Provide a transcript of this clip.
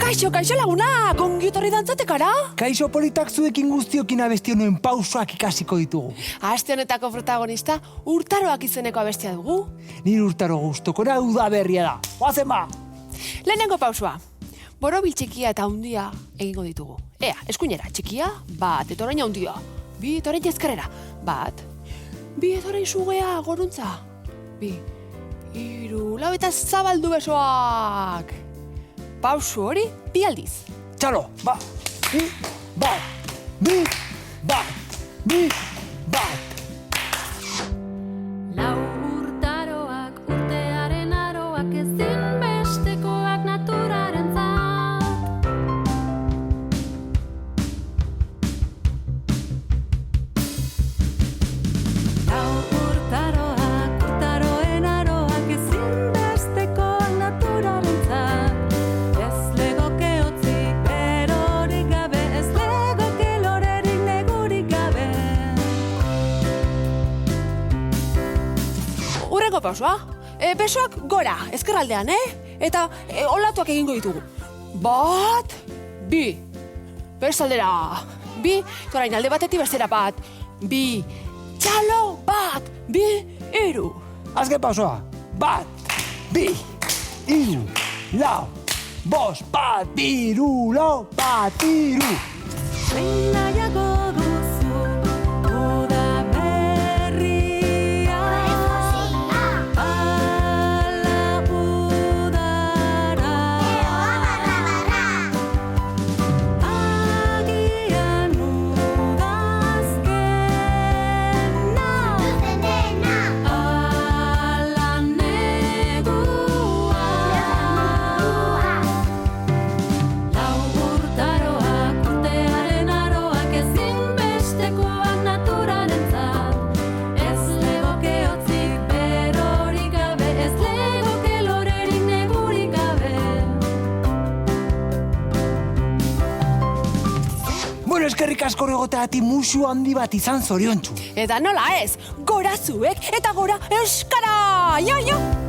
Kaixo laguna, ongietorri dantzatekara? Kaixo politak zuekin guztiokin abesti honuen pausoak ikasiko ditugu. Aste honetako protagonista Urtaroak izeneko abestia dugu. Nire Urtaro gustokora uda berria da. Goazen ba! Lehenengo pausua. Borobil txikia eta handia egingo ditugu. Ea, eskuinera, txikia, bat, etorain handia. Bi, etorain ezkerrera, bat. Bi, etorain sugea, goruntza. Bi, hiru, lau eta zabaldu besoak. Pausu hori, bi aldiz. Txalo, bat, bi, bat, bi, bat, bi, bat. Lau urtaroak urtearen aroak ezinbestekoak naturarentzat. Lau urtaroak urtaroen aroak ezinbestekoak naturarentzat. Ez legoke utzi berorik gabe, ez legoke lorerik negurik gabe. Urrengo pausua. Besoak gora, ezkerraldean, Eta olatuak egingo ditugu. Bat, bi. Bestaldera. Bi, orain alde batetik bestera bat. Bi, txalo, bat, bi, hiru. Azken pausoa. Bat, bi, hiru, lau, bost, bat, bi, hiru, lau, bat, hiru. Zein nahiago duzu uda berria, ala udara. Agian udazkena, ala negua. Lau urtaroak urtearen aroak ezinbestekoak naturarentzat. Ez legoke hotzik berorik gabe, ez legoke lorerik negurik gabe. Bueno, eskerrik asko egoteagatik musu handi bat izan zoriontsu. Eta nola ez, gora zuek eta gora euskara! Jo!